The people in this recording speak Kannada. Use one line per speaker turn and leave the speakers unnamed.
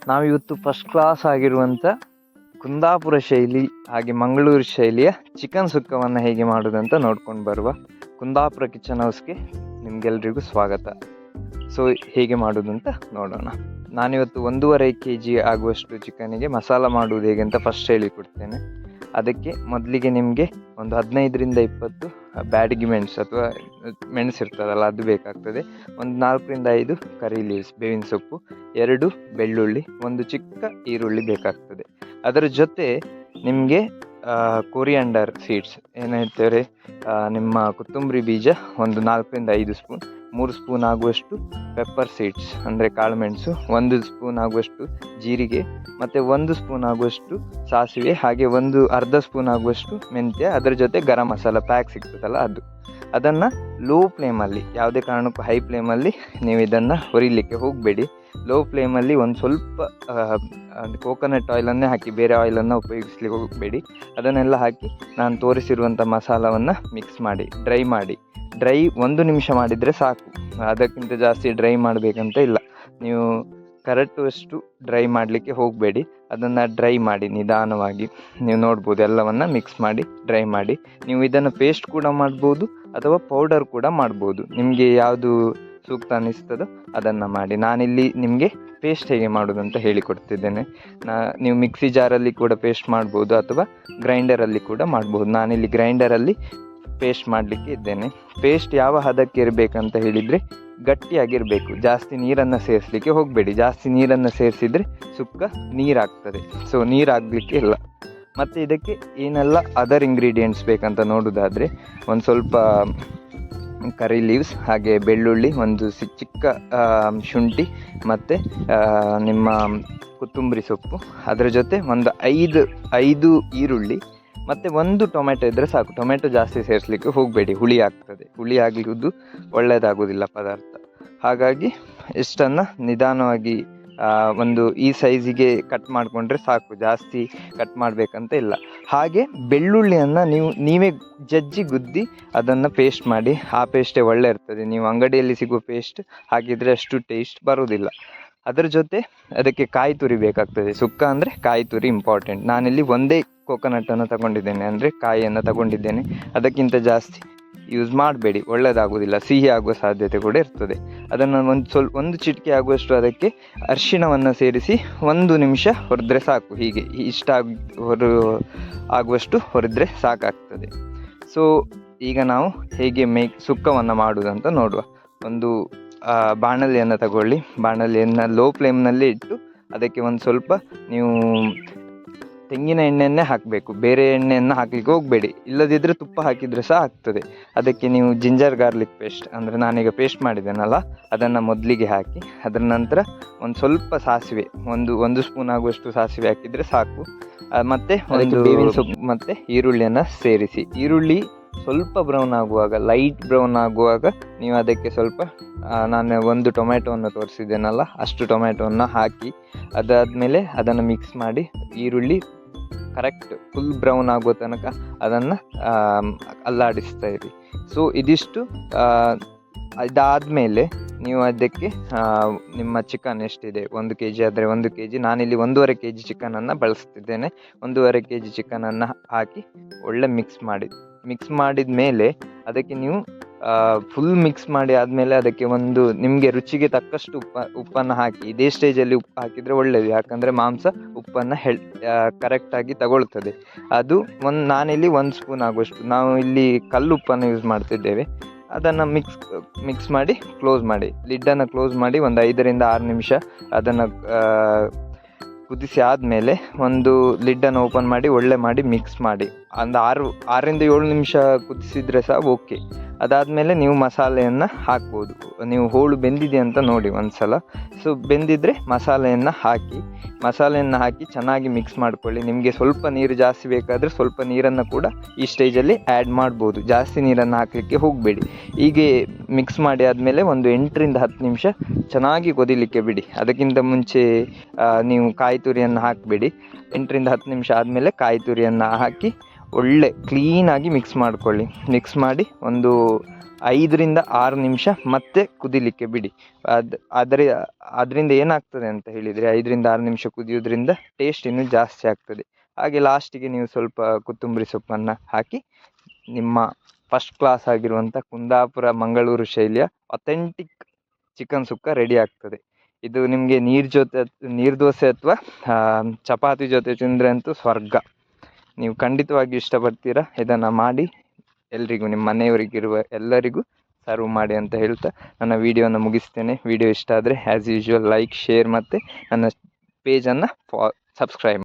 ನಾವಿವತ್ತು ಫಸ್ಟ್ ಕ್ಲಾಸ್ ಆಗಿರುವಂಥ ಕುಂದಾಪುರ ಶೈಲಿ ಹಾಗೆ ಮಂಗಳೂರು ಶೈಲಿಯ ಚಿಕನ್ ಸುಕ್ಕವನ್ನು ಹೇಗೆ ಮಾಡೋದಂತ ನೋಡ್ಕೊಂಡು ಬರುವ ಕುಂದಾಪುರ ಕಿಚನ್ ಹೌಸ್ಗೆ ನಿಮಗೆಲ್ರಿಗೂ ಸ್ವಾಗತ. ಸೊ ಹೇಗೆ ಮಾಡೋದಂತ ನೋಡೋಣ. ನಾನಿವತ್ತು 1.5 kg ಆಗುವಷ್ಟು ಚಿಕನಿಗೆ ಮಸಾಲ ಮಾಡುವುದು ಹೇಗೆ ಅಂತ ಫಸ್ಟ್ ಹೇಳಿಕೊಡ್ತೇನೆ. ಅದಕ್ಕೆ ಮೊದಲಿಗೆ ನಿಮಗೆ ಒಂದು 15ರಿಂದ 20 ಬ್ಯಾಡಗಿ ಮೆಣಸು ಅಥವಾ ಮೆಣಸು ಇರ್ತದಲ್ಲ ಅದು ಬೇಕಾಗ್ತದೆ. ಒಂದು 4ರಿಂದ 5 ಕರಿ ಲೀವ್ಸ್ ಬೇವಿನ ಸೊಪ್ಪು, 2 ಬೆಳ್ಳುಳ್ಳಿ, 1 ಚಿಕ್ಕ ಈರುಳ್ಳಿ ಬೇಕಾಗ್ತದೆ. ಅದರ ಜೊತೆ ನಿಮಗೆ ಕೊರಿಯಾಂಡರ್ ಸೀಡ್ಸ್ ಏನು ಹೇಳ್ತೇವೆ, ನಿಮ್ಮ ಕೊತ್ತಂಬರಿ ಬೀಜ ಒಂದು 4ರಿಂದ 5 ಸ್ಪೂನ್, 3 ಸ್ಪೂನ್ ಆಗುವಷ್ಟು ಪೆಪ್ಪರ್ ಸೀಡ್ಸ್ ಅಂದರೆ ಕಾಳುಮೆಣಸು, 1 ಸ್ಪೂನ್ ಆಗುವಷ್ಟು ಜೀರಿಗೆ, ಮತ್ತು 1 ಸ್ಪೂನ್ ಆಗುವಷ್ಟು ಸಾಸಿವೆ, ಹಾಗೆ ಅರ್ಧ ಸ್ಪೂನ್ ಆಗುವಷ್ಟು ಮೆಂತ್ಯ. ಅದರ ಜೊತೆ ಗರಂ ಮಸಾಲ ಪ್ಯಾಕ್ ಸಿಗ್ತದಲ್ಲ ಅದನ್ನು ಲೋ ಫ್ಲೇಮಲ್ಲಿ, ಯಾವುದೇ ಕಾರಣಕ್ಕೂ ಹೈ ಫ್ಲೇಮಲ್ಲಿ ನೀವು ಇದನ್ನು ಹುರಿಲಿಕ್ಕೆ ಹೋಗಬೇಡಿ. ಲೋ ಫ್ಲೇಮಲ್ಲಿ ಒಂದು ಸ್ವಲ್ಪ ಕೋಕೋನಟ್ ಆಯಿಲನ್ನೇ ಹಾಕಿ, ಬೇರೆ ಆಯಿಲನ್ನು ಉಪಯೋಗಿಸ್ಲಿಕ್ಕೆ ಹೋಗಬೇಡಿ. ಅದನ್ನೆಲ್ಲ ಹಾಕಿ ನಾನು ತೋರಿಸಿರುವಂಥ ಮಸಾಲವನ್ನು ಮಿಕ್ಸ್ ಮಾಡಿ ಡ್ರೈ 1 ನಿಮಿಷ ಮಾಡಿದರೆ ಸಾಕು. ಅದಕ್ಕಿಂತ ಜಾಸ್ತಿ ಡ್ರೈ ಮಾಡಬೇಕಂತ ಇಲ್ಲ. ನೀವು ಕರೆಕ್ಟಷ್ಟು ಡ್ರೈ ಮಾಡಲಿಕ್ಕೆ ಹೋಗಬೇಡಿ. ಅದನ್ನು ಡ್ರೈ ಮಾಡಿ ನಿಧಾನವಾಗಿ. ನೀವು ನೋಡ್ಬೋದು ಎಲ್ಲವನ್ನು ಮಿಕ್ಸ್ ಮಾಡಿ ಡ್ರೈ ಮಾಡಿ. ನೀವು ಇದನ್ನು ಪೇಸ್ಟ್ ಕೂಡ ಮಾಡ್ಬೋದು ಅಥವಾ ಪೌಡರ್ ಕೂಡ ಮಾಡ್ಬೋದು. ನಿಮಗೆ ಯಾವುದು ಸೂಕ್ತ ಅನ್ನಿಸ್ತದೋ ಅದನ್ನು ಮಾಡಿ. ನಾನಿಲ್ಲಿ ನಿಮಗೆ ಪೇಸ್ಟ್ ಹೇಗೆ ಮಾಡೋದಂತ ಹೇಳಿಕೊಡ್ತಿದ್ದೇನೆ. ನೀವು ಮಿಕ್ಸಿ ಜಾರಲ್ಲಿ ಕೂಡ ಪೇಸ್ಟ್ ಮಾಡ್ಬೋದು ಅಥವಾ ಗ್ರೈಂಡರಲ್ಲಿ ಕೂಡ ಮಾಡ್ಬೋದು. ನಾನಿಲ್ಲಿ ಗ್ರೈಂಡರಲ್ಲಿ ಪೇಸ್ಟ್ ಮಾಡಲಿಕ್ಕೆ ಇದ್ದೇನೆ. ಪೇಸ್ಟ್ ಯಾವ ಹದಕ್ಕೆ ಇರಬೇಕಂತ ಹೇಳಿದರೆ ಗಟ್ಟಿಯಾಗಿರಬೇಕು. ಜಾಸ್ತಿ ನೀರನ್ನು ಸೇರಿಸಲಿಕ್ಕೆ ಹೋಗಬೇಡಿ. ಜಾಸ್ತಿ ನೀರನ್ನು ಸೇರಿಸಿದರೆ ಸುಕ್ಕ ನೀರಾಗ್ತದೆ. ಸೊ ನೀರಾಗಲಿಕ್ಕೆ ಇಲ್ಲ. ಮತ್ತು ಇದಕ್ಕೆ ಏನೆಲ್ಲ ಅದರ್ ಇಂಗ್ರೀಡಿಯೆಂಟ್ಸ್ ಬೇಕಂತ ನೋಡೋದಾದರೆ, ಒಂದು ಸ್ವಲ್ಪ ಕರಿ ಲೀವ್ಸ್, ಹಾಗೆ ಬೆಳ್ಳುಳ್ಳಿ, ಒಂದು ಚಿಕ್ಕ ಶುಂಠಿ, ಮತ್ತು ನಿಮ್ಮ ಕೊತ್ತಂಬರಿ ಸೊಪ್ಪು, ಅದರ ಜೊತೆ ಒಂದು 5 ಈರುಳ್ಳಿ, ಮತ್ತು 1 ಟೊಮೆಟೊ ಇದ್ದರೆ ಸಾಕು. ಟೊಮೆಟೊ ಜಾಸ್ತಿ ಸೇರಿಸಲಿಕ್ಕೆ ಹೋಗಬೇಡಿ, ಹುಳಿ ಆಗ್ತದೆ. ಹುಳಿ ಆಗಲಿದ್ದು ಒಳ್ಳೆಯದಾಗೋದಿಲ್ಲ ಪದಾರ್ಥ. ಹಾಗಾಗಿ ಇಷ್ಟನ್ನು ನಿಧಾನವಾಗಿ ಒಂದು ಈ ಸೈಜಿಗೆ ಕಟ್ ಮಾಡಿಕೊಂಡ್ರೆ ಸಾಕು. ಜಾಸ್ತಿ ಕಟ್ ಮಾಡಬೇಕಂತ ಇಲ್ಲ. ಹಾಗೆ ಬೆಳ್ಳುಳ್ಳಿಯನ್ನು ನೀವೇ ಜಜ್ಜಿ ಗುದ್ದಿ ಅದನ್ನು ಪೇಸ್ಟ್ ಮಾಡಿ. ಆ ಪೇಸ್ಟೇ ಒಳ್ಳೆ ಇರ್ತದೆ. ನೀವು ಅಂಗಡಿಯಲ್ಲಿ ಸಿಗುವ ಪೇಸ್ಟ್ ಹಾಕಿದರೆ ಅಷ್ಟು ಟೇಸ್ಟ್ ಬರೋದಿಲ್ಲ. ಅದರ ಜೊತೆ ಅದಕ್ಕೆ ಕಾಯಿ ತುರಿ ಬೇಕಾಗ್ತದೆ. ಸುಕ್ಕ ಅಂದರೆ ಕಾಯಿ ತುರಿ ಇಂಪಾರ್ಟೆಂಟ್. ನಾನಿಲ್ಲಿ ಒಂದೇ ಕೋಕೋನಟ್ಟನ್ನು ತಗೊಂಡಿದ್ದೇನೆ, ಅಂದರೆ ಕಾಯಿಯನ್ನು ತಗೊಂಡಿದ್ದೇನೆ. ಅದಕ್ಕಿಂತ ಜಾಸ್ತಿ ಯೂಸ್ ಮಾಡಬೇಡಿ, ಒಳ್ಳೆಯದಾಗೋದಿಲ್ಲ. ಸಿಹಿ ಆಗುವ ಸಾಧ್ಯತೆ ಕೂಡ ಇರ್ತದೆ. ಅದನ್ನು ಒಂದು ಚಿಟಿಕೆ ಆಗುವಷ್ಟು ಅದಕ್ಕೆ ಅರಿಶಿಣವನ್ನು ಸೇರಿಸಿ 1 ನಿಮಿಷ ಹುರಿದ್ರೆ ಸಾಕು. ಹೀಗೆ ಇಷ್ಟ ಆಗುವಷ್ಟು ಹುರಿದ್ರೆ ಸಾಕಾಗ್ತದೆ. ಸೊ ಈಗ ನಾವು ಹೇಗೆ ಸುಕ್ಕವನ್ನು ಮಾಡುವುದಂತ ನೋಡುವ. ಒಂದು ಬಾಣಲೆಯನ್ನು ತಗೊಳ್ಳಿ. ಬಾಣಲೆಯನ್ನು ಲೋ ಫ್ಲೇಮ್ನಲ್ಲಿ ಇಟ್ಟು ಅದಕ್ಕೆ ಒಂದು ಸ್ವಲ್ಪ ನೀವು ತೆಂಗಿನ ಎಣ್ಣೆಯನ್ನೇ ಹಾಕಬೇಕು. ಬೇರೆ ಎಣ್ಣೆಯನ್ನು ಹಾಕಲಿಕ್ಕೆ ಹೋಗಬೇಡಿ. ಇಲ್ಲದಿದ್ದರೆ ತುಪ್ಪ ಹಾಕಿದರೆ ಸಹ ಆಗ್ತದೆ. ಅದಕ್ಕೆ ನೀವು ಜಿಂಜರ್ ಗಾರ್ಲಿಕ್ ಪೇಸ್ಟ್, ಅಂದರೆ ನಾನೀಗ ಪೇಸ್ಟ್ ಮಾಡಿದ್ದೇನಲ್ಲ ಅದನ್ನು ಮೊದಲಿಗೆ ಹಾಕಿ, ಅದರ ನಂತರ ಒಂದು ಸ್ವಲ್ಪ ಸಾಸಿವೆ, ಒಂದು ಸ್ಪೂನ್ ಆಗುವಷ್ಟು ಸಾಸಿವೆ ಹಾಕಿದರೆ ಸಾಕು. ಮತ್ತು ಒಂದು ಬೇವಿನ ಸೊಪ್ಪು ಮತ್ತು ಈರುಳ್ಳಿಯನ್ನು ಸೇರಿಸಿ. ಈರುಳ್ಳಿ ಸ್ವಲ್ಪ ಬ್ರೌನ್ ಆಗುವಾಗ, ಲೈಟ್ ಬ್ರೌನ್ ಆಗುವಾಗ ನೀವು ಅದಕ್ಕೆ ಸ್ವಲ್ಪ ನಾನು 1 ಟೊಮೆಟೊವನ್ನು ತೋರಿಸಿದ್ದೇನಲ್ಲ ಅಷ್ಟು ಟೊಮೆಟೊವನ್ನು ಹಾಕಿ, ಅದಾದಮೇಲೆ ಅದನ್ನು ಮಿಕ್ಸ್ ಮಾಡಿ ಈರುಳ್ಳಿ ಕರೆಕ್ಟ್ ಫುಲ್ ಬ್ರೌನ್ ಆಗೋ ತನಕ ಅದನ್ನು ಅಲ್ಲಾಡಿಸ್ತಾ ಇರಿ. ಸೊ ಇದಿಷ್ಟು ಇದಾದಮೇಲೆ ನೀವು ಅದಕ್ಕೆ ನಿಮ್ಮ ಚಿಕನ್ ಎಷ್ಟಿದೆ, 1 kg ಆದರೆ 1 kg, ನಾನಿಲ್ಲಿ 1.5 kg ಚಿಕನನ್ನು ಬಳಸ್ತಿದ್ದೇನೆ. 1.5 kg ಚಿಕನನ್ನು ಹಾಕಿ ಒಳ್ಳೆ ಮಿಕ್ಸ್ ಮಾಡಿದ ಮೇಲೆ ಅದಕ್ಕೆ ನೀವು ಫುಲ್ ಮಿಕ್ಸ್ ಮಾಡಿ ಆದಮೇಲೆ ಅದಕ್ಕೆ ನಿಮಗೆ ರುಚಿಗೆ ತಕ್ಕಷ್ಟು ಉಪ್ಪನ್ನು ಹಾಕಿ. ಇದೇ ಸ್ಟೇಜಲ್ಲಿ ಉಪ್ಪು ಹಾಕಿದರೆ ಒಳ್ಳೆಯದು, ಯಾಕಂದರೆ ಮಾಂಸ ಉಪ್ಪನ್ನು ಕರೆಕ್ಟಾಗಿ ತಗೊಳ್ತದೆ. ಅದು ನಾನಿಲ್ಲಿ 1 ಸ್ಪೂನ್ ಆಗುವಷ್ಟು, ನಾವು ಇಲ್ಲಿ ಕಲ್ಲುಪ್ಪನ್ನು ಯೂಸ್ ಮಾಡ್ತಿದ್ದೇವೆ. ಅದನ್ನು ಮಿಕ್ಸ್ ಮಾಡಿ ಕ್ಲೋಸ್ ಮಾಡಿ, ಲಿಡ್ಡನ್ನು ಕ್ಲೋಸ್ ಮಾಡಿ ಒಂದು 5ರಿಂದ 6 ನಿಮಿಷ ಅದನ್ನು ಕುದಿಸಿ ಆದಮೇಲೆ ಒಂದು ಲಿಡ್ಡನ್ನು ಓಪನ್ ಮಾಡಿ ಮಿಕ್ಸ್ ಮಾಡಿ. ಒಂದು 6ರಿಂದ 7 ನಿಮಿಷ ಕುದಿಸಿದರೆ ಸಹ ಓಕೆ. ಅದಾದಮೇಲೆ ನೀವು ಮಸಾಲೆಯನ್ನು ಹಾಕ್ಬೋದು. ನೀವು ಹೋಳು ಬೆಂದಿದೆ ಅಂತ ನೋಡಿ ಒಂದು ಸಲ. ಸೊ ಬೆಂದಿದ್ದರೆ ಮಸಾಲೆಯನ್ನು ಹಾಕಿ ಚೆನ್ನಾಗಿ ಮಿಕ್ಸ್ ಮಾಡ್ಕೊಳ್ಳಿ. ನಿಮಗೆ ಸ್ವಲ್ಪ ನೀರು ಜಾಸ್ತಿ ಬೇಕಾದರೆ ಸ್ವಲ್ಪ ನೀರನ್ನು ಕೂಡ ಈ ಸ್ಟೇಜಲ್ಲಿ ಆ್ಯಡ್ ಮಾಡ್ಬೋದು. ಜಾಸ್ತಿ ನೀರನ್ನು ಹಾಕಲಿಕ್ಕೆ ಹೋಗಬೇಡಿ. ಹೀಗೆ ಮಿಕ್ಸ್ ಮಾಡಿ ಆದಮೇಲೆ ಒಂದು 8ರಿಂದ 10 ನಿಮಿಷ ಚೆನ್ನಾಗಿ ಕೊದಿಲಿಕ್ಕೆ ಬಿಡಿ. ಅದಕ್ಕಿಂತ ಮುಂಚೆ ನೀವು ಕಾಯಿ ತುರಿಯನ್ನು ಹಾಕಬೇಡಿ. 8ರಿಂದ 10 ನಿಮಿಷ ಆದಮೇಲೆ ಕಾಯಿ ತುರಿಯನ್ನು ಹಾಕಿ ಒಳ್ಳೆ ಕ್ಲೀನಾಗಿ ಮಿಕ್ಸ್ ಮಾಡ್ಕೊಳ್ಳಿ. ಮಿಕ್ಸ್ ಮಾಡಿ ಒಂದು 5 ರಿಂದ 6 ನಿಮಿಷ ಮತ್ತೆ ಕುದಿಲಿಕ್ಕೆ ಬಿಡಿ. ಅದರಿಂದ ಏನಾಗ್ತದೆ ಅಂತ ಹೇಳಿದರೆ 5 ರಿಂದ 6 ನಿಮಿಷ ಕುದಿಯೋದ್ರಿಂದ ಟೇಸ್ಟ್ ಇನ್ನೂ ಜಾಸ್ತಿ ಆಗ್ತದೆ. ಹಾಗೆ ಲಾಸ್ಟಿಗೆ ನೀವು ಸ್ವಲ್ಪ ಕೊತ್ತಂಬರಿ ಸೊಪ್ಪನ್ನು ಹಾಕಿ ನಿಮ್ಮ ಫಸ್ಟ್ ಕ್ಲಾಸ್ ಆಗಿರುವಂಥ ಕುಂದಾಪುರ ಮಂಗಳೂರು ಶೈಲಿಯ ಅಥೆಂಟಿಕ್ ಚಿಕನ್ ಸುಕ್ಕ ರೆಡಿ ಆಗ್ತದೆ. ಇದು ನಿಮಗೆ ನೀರು ದೋಸೆ ಅಥವಾ ಚಪಾತಿ ಜೊತೆ ತಿಂದರೆ ಅಂತೂ ಸ್ವರ್ಗ. ನೀವು ಖಂಡಿತವಾಗಿ ಇಷ್ಟಪಡ್ತೀರಾ. ಇದನ್ನು ಮಾಡಿ ಎಲ್ರಿಗೂ, ನಿಮ್ಮ ಮನೆಯವರಿಗಿರುವ ಎಲ್ಲರಿಗೂ ಸರ್ವ್ ಮಾಡಿ ಅಂತ ಹೇಳ್ತಾ ನನ್ನ ವಿಡಿಯೋನ ಮುಗಿಸ್ತೇನೆ. ವಿಡಿಯೋ ಇಷ್ಟ ಆದರೆ ಆ್ಯಸ್ ಯೂಶ್ವಲ್ ಲೈಕ್, ಶೇರ್ ಮತ್ತು ನನ್ನ ಪೇಜನ್ನು ಸಬ್ಸ್ಕ್ರೈಬ್